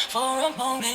for a moment.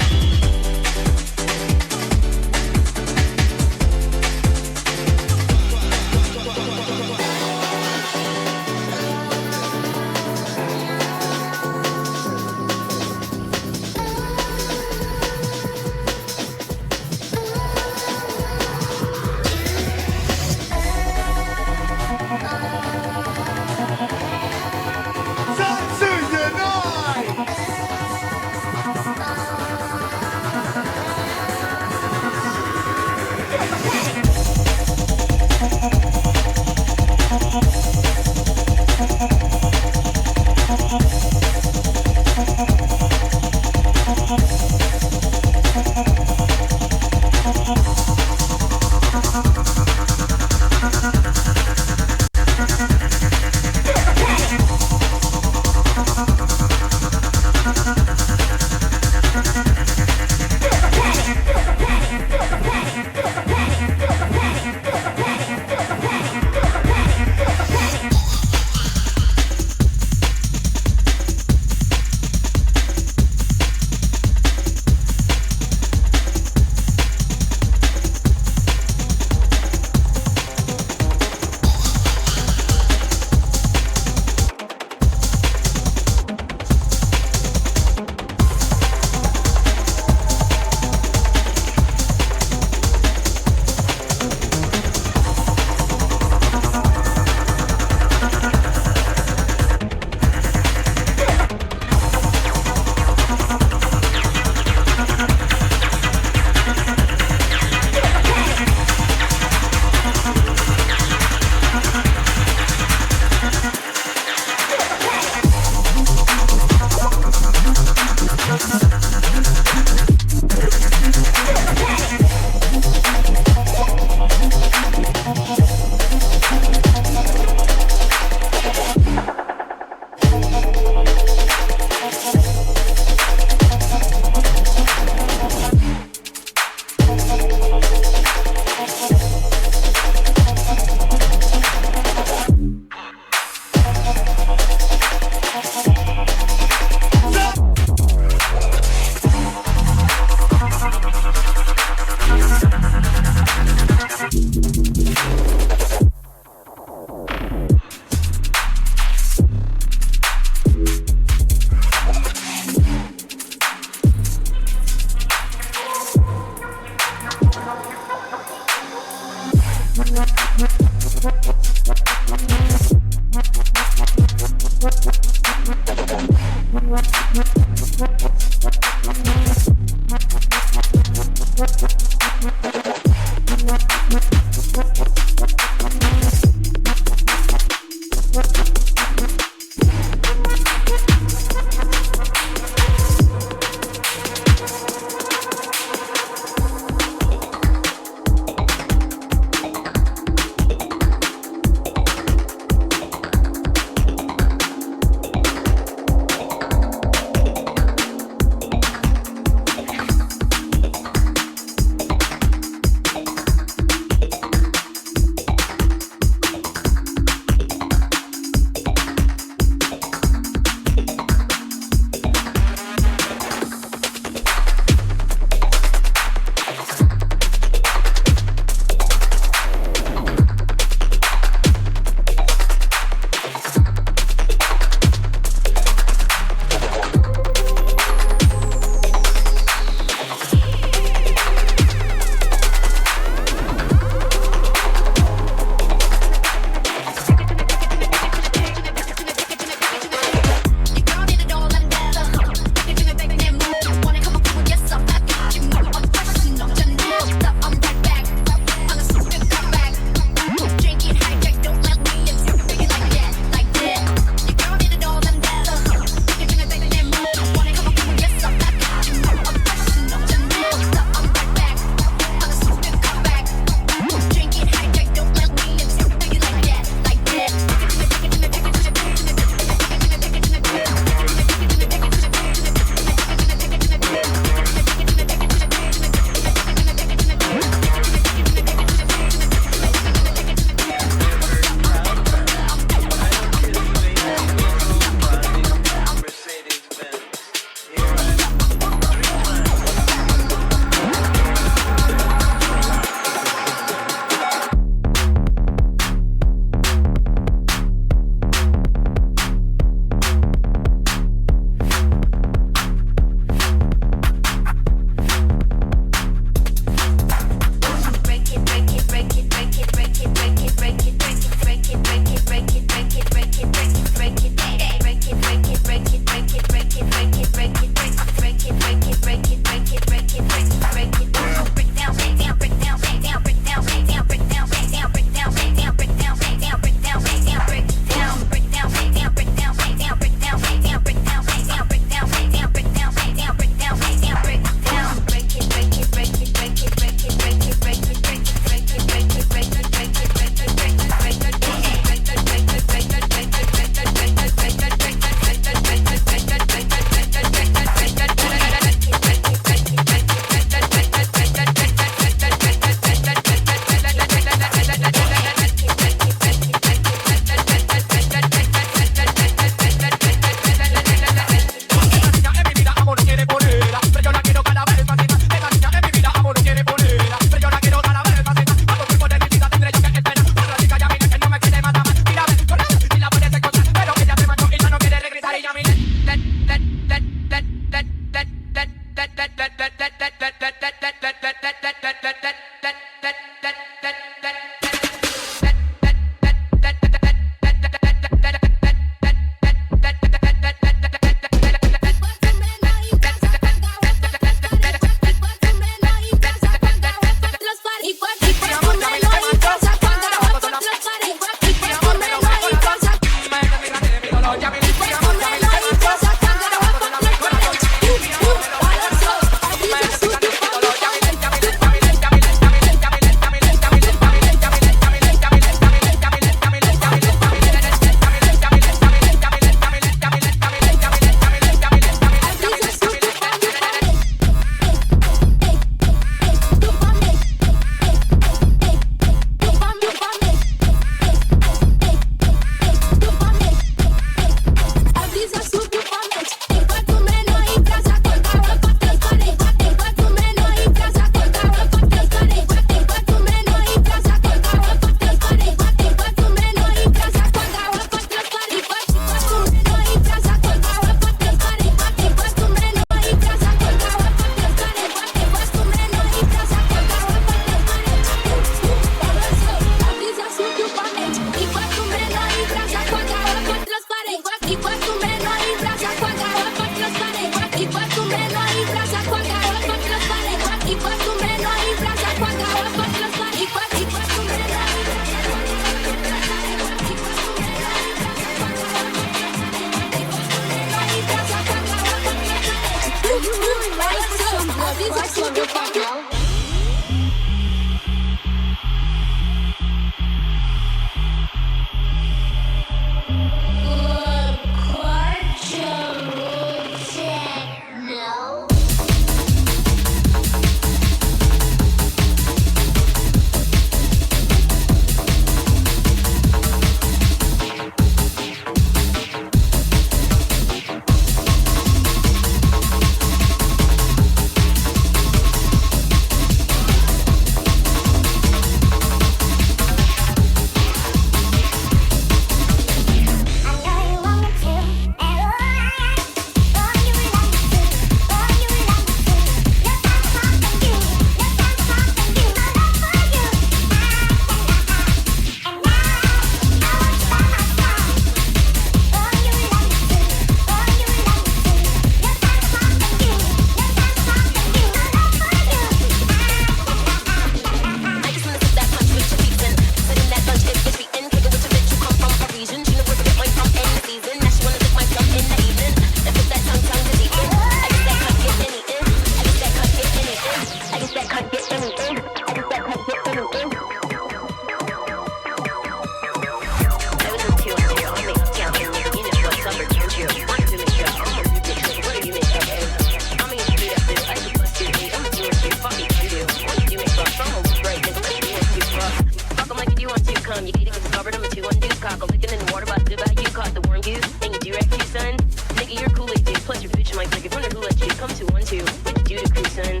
come. You gated, get covered, I'm a 2-1 deuce. Cockle licking in the water, about to buy you. Caught the warm goose, and you do-rag too, son. Nigga, you're a Kool-Aid dude, plus your bitch might break it. Wonder who let you come to 1-2. What you do to crew, son?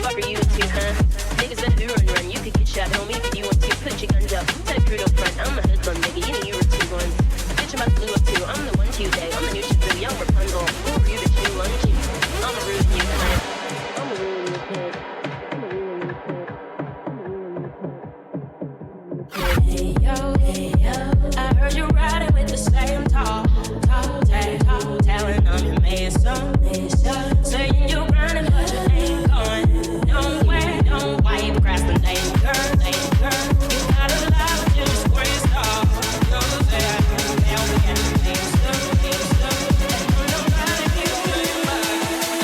Fuck are you into, huh? Niggas better do run. You could get shot, homie, if you want to. Put your guns up, type crude up front. I'm a hoodlum, nigga, you know you were 2-1s. Bitch, I'm about to blue up too. I'm the 1 Tuesday. I'm the new shit, the young Rapunzel. Who are you, bitch, new lungy? I'm a rude you, huh? I'm a rude you, kid. Hey yo, I heard you riding with the same tall talent on your mason. Saying you're grinding, but you ain't going nowhere. Don't wipe procrastination, girl. You gotta lie, but you just waste all. You're there, now we got the mason. Don't nobody give a fuck about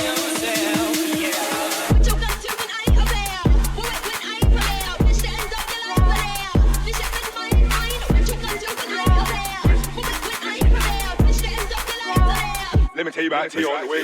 yourself, yeah. What you got to when I am there? When I am there, wish the end of the life there. Wish it in my mind. What you got to when I am there? When I am there, wish the end of the life there. Let me tell you about T on the way.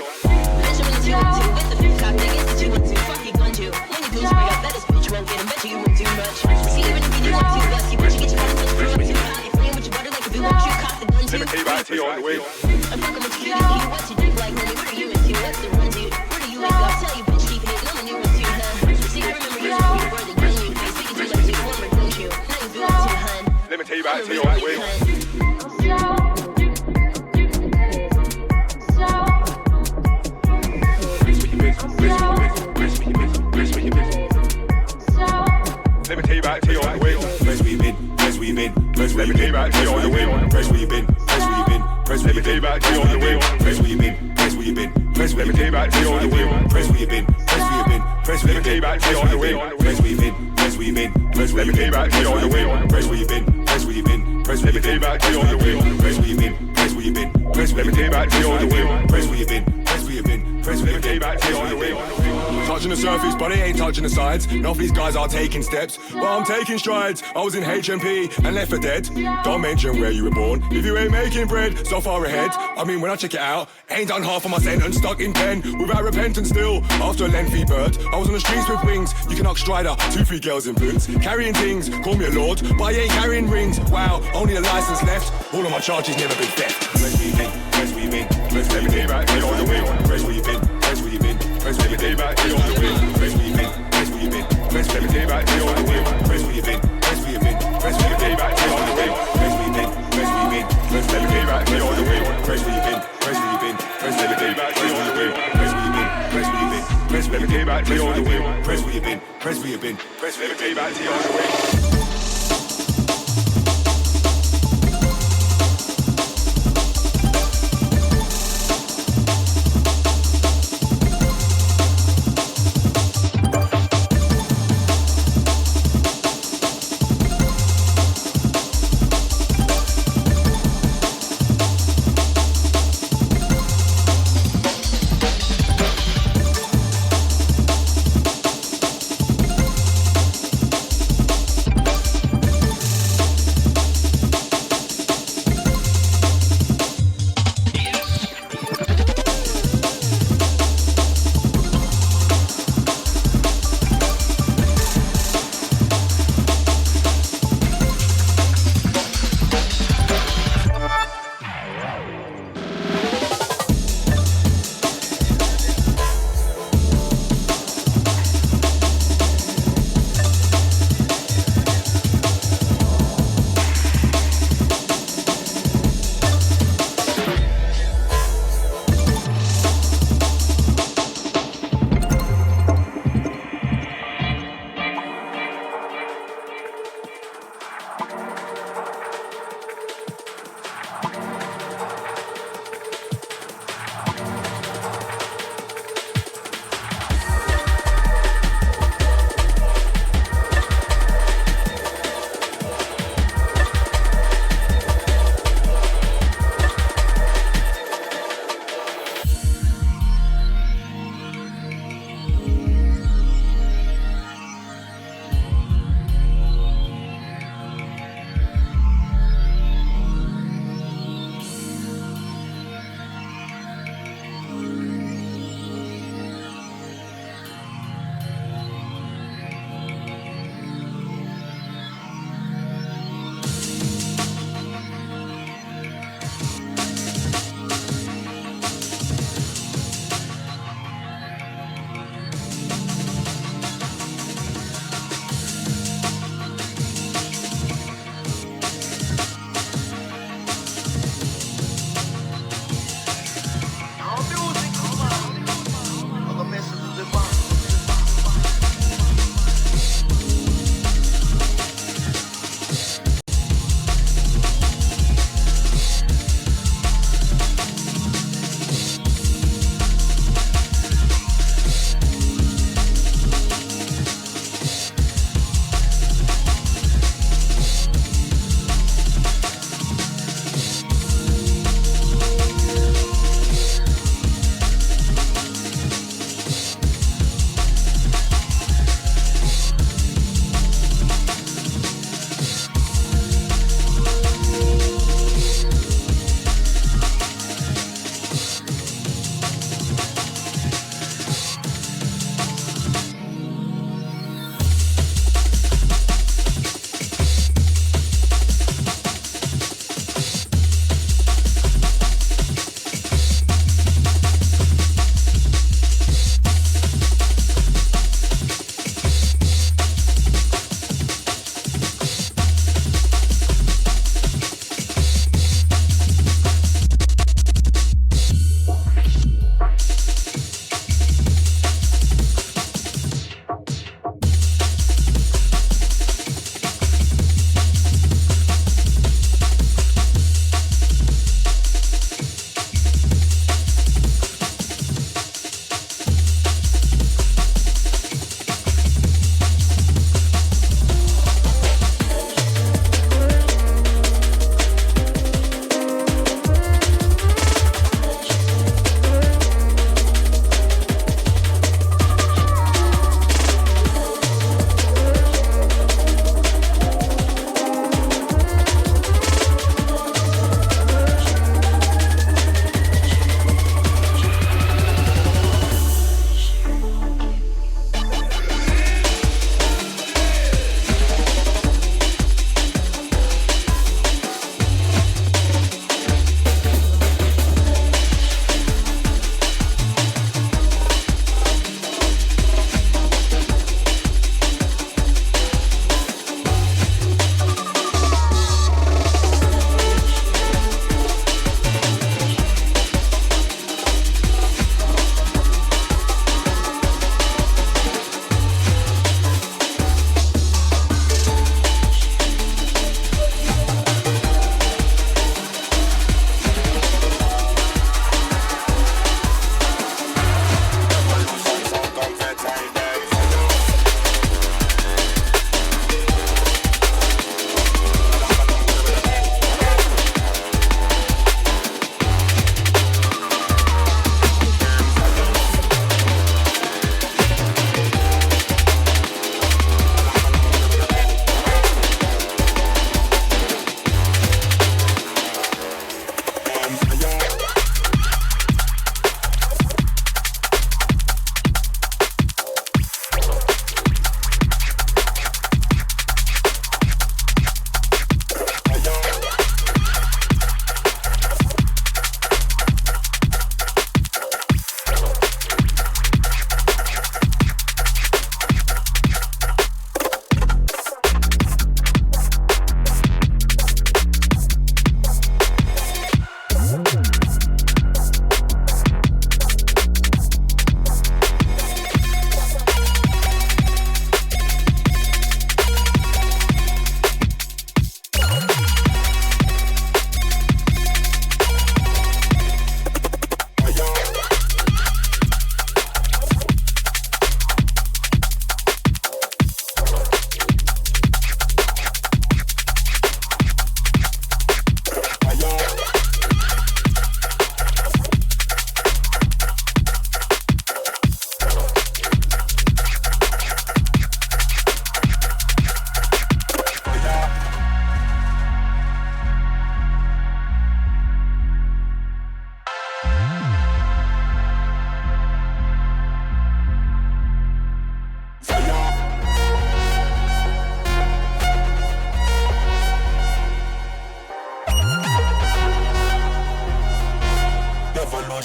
Measuring the 2-1-2 with the free cock, nigga, it's the 2-1-2. Fuck you, gun you. When you do spray up, that is bitch won't get him. Bet you won't do much. See, even if you do want to, bust you, but you get your kind of touch. Free too high, playing with your butter like a blue. You cock the gun too. Let me tell you about T on the way. I'm fucking with you, what's your dick like, homie? What are you into? What's the run, dude? Where do you wake up? Tell you, bitch, keeping it. I'm a new one too, huh? See, I remember you from your brother, gun you. Face, we can do like 2 former, don't you? Now you do it too, hun. Let me tell you about T on the way. Let me tell you about T on the way. Press we been, press we been, press we Let me tell you about T on the way. press we been, press we been, press we Let me tell you about T on the way. press we been, press we been, press we Let me tell you about T on the way. press we been, press we been, press we Let me tell you about T on the way. press we been, press we been, press we Let me tell you about T on the way. press we been, press we been, press we Let me tell you about T on the way. press we been, press we been, press we Let me tell you about T on the way. press we been, press we been, press we Let me tell you about T on the way. Touching the surface, but it ain't touching the sides. None of these guys are taking steps, but I'm taking strides. I was in HMP and left for dead. Don't mention where you were born. If you ain't making bread, so far ahead. I mean, when I check it out, ain't done half of my sentence, stuck in pen without repentance still. After a lengthy bird, I was on the streets with wings. You can ask Strider, 2-3 girls in boots, carrying things. Call me a lord, but I ain't carrying rings. Wow, only a license left. All of my charges never been theft. Press we been, press we been, press Let me tell you about T on the way. press we been, press we been, press Let me tell you about T on the way. press we been, press we been, press Let me tell you about T on the way. press we been, press we been, press Let me tell you about T on the way. press we been, press we been, press Let me tell you about T on the way. press we been, press we been, press Let me tell you about T on the way. press we been, press we been, press Let me tell you about T on the way. press we been, press we been, press Let me tell you about T on the way.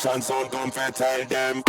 Russian sound come for tell them.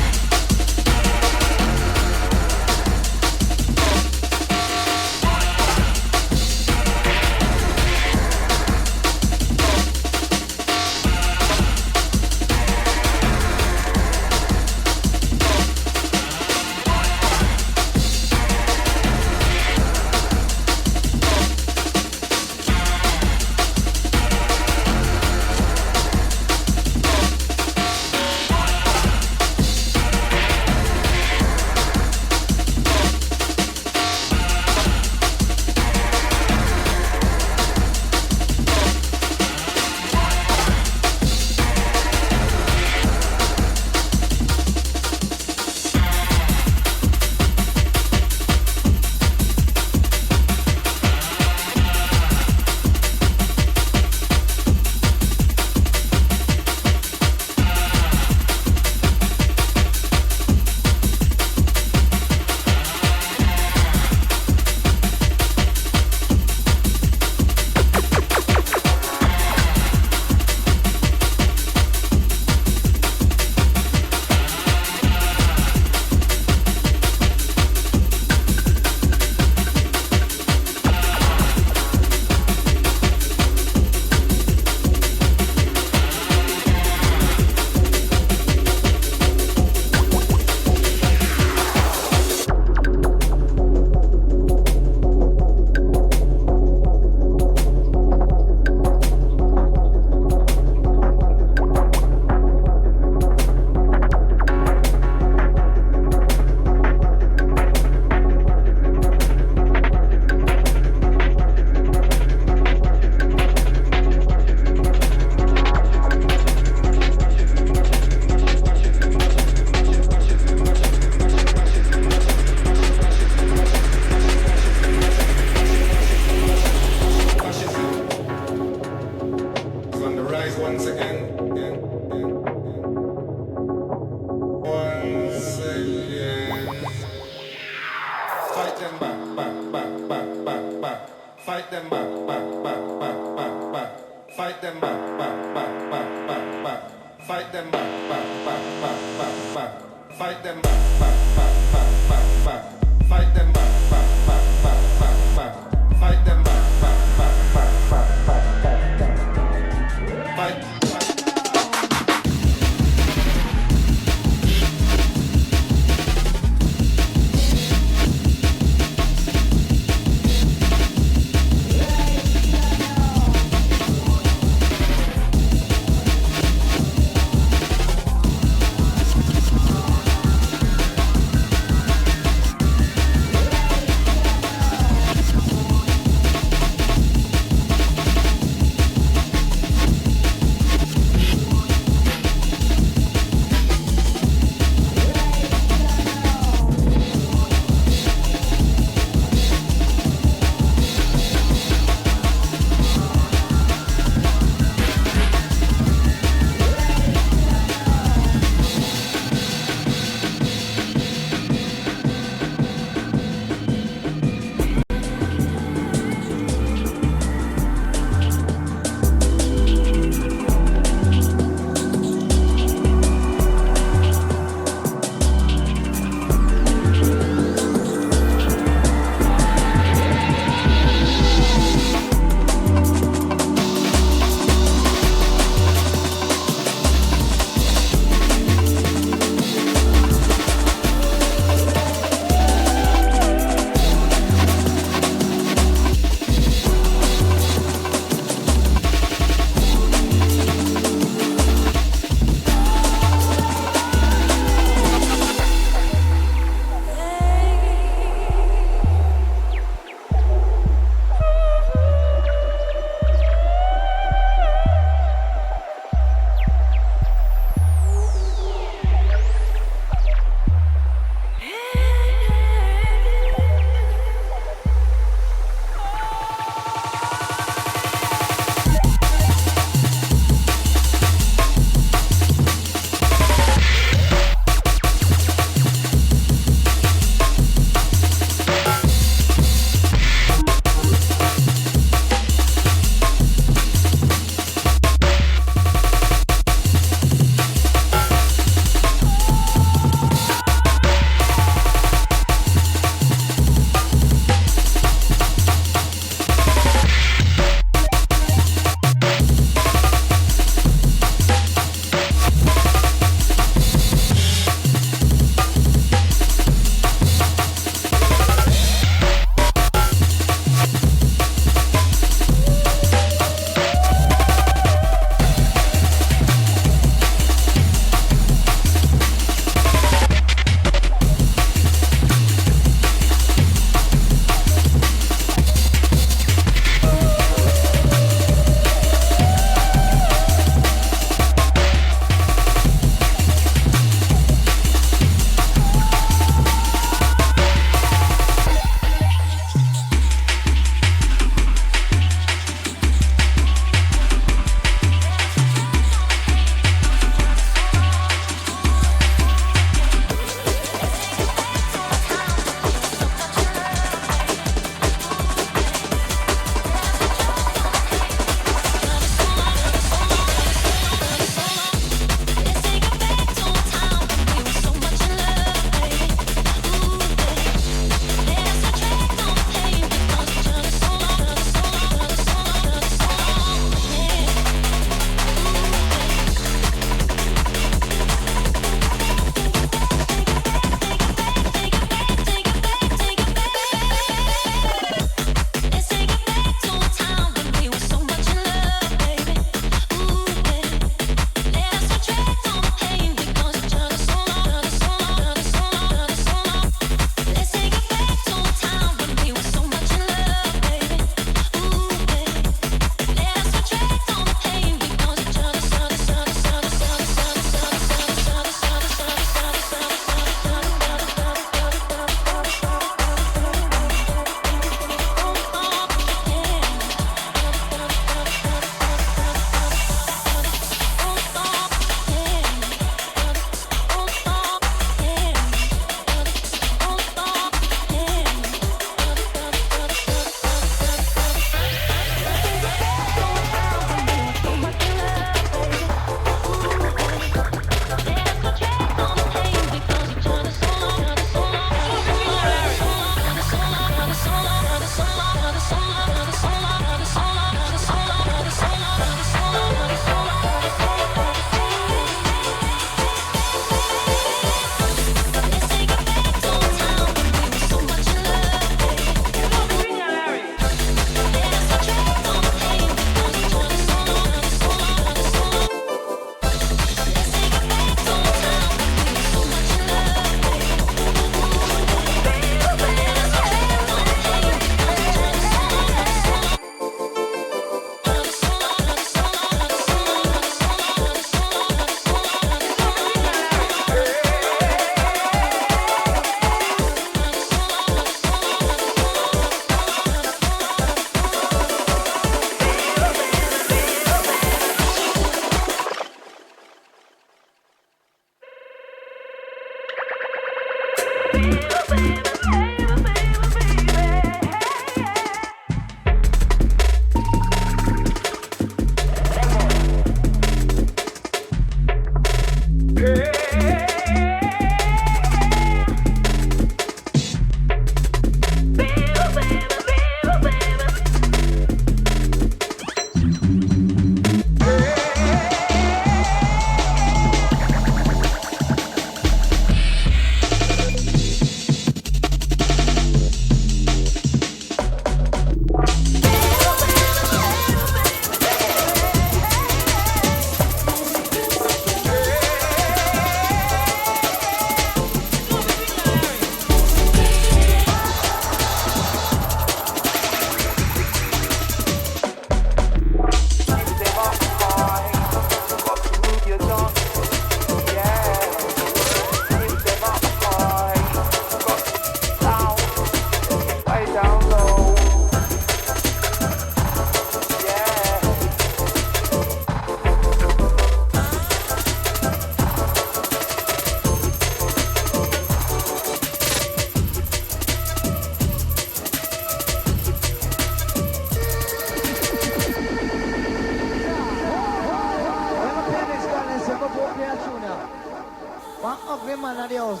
man of Dios.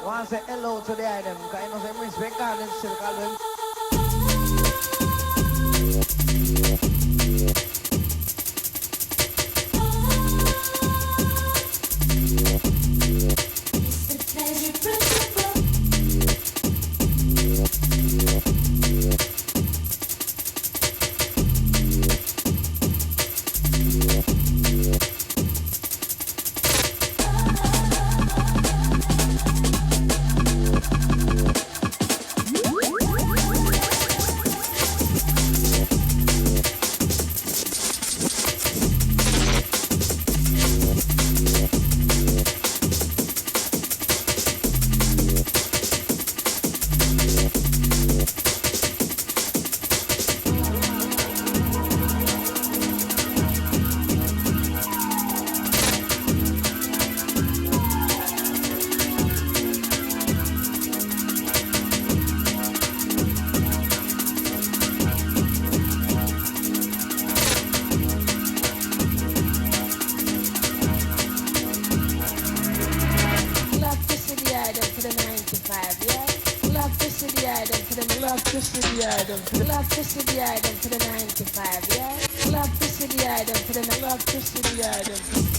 Want to say hello to the item. Because I know some respect God and still call them. Electricity item for the 95, yeah? Electricity item for the 95, yeah? Electricity item for the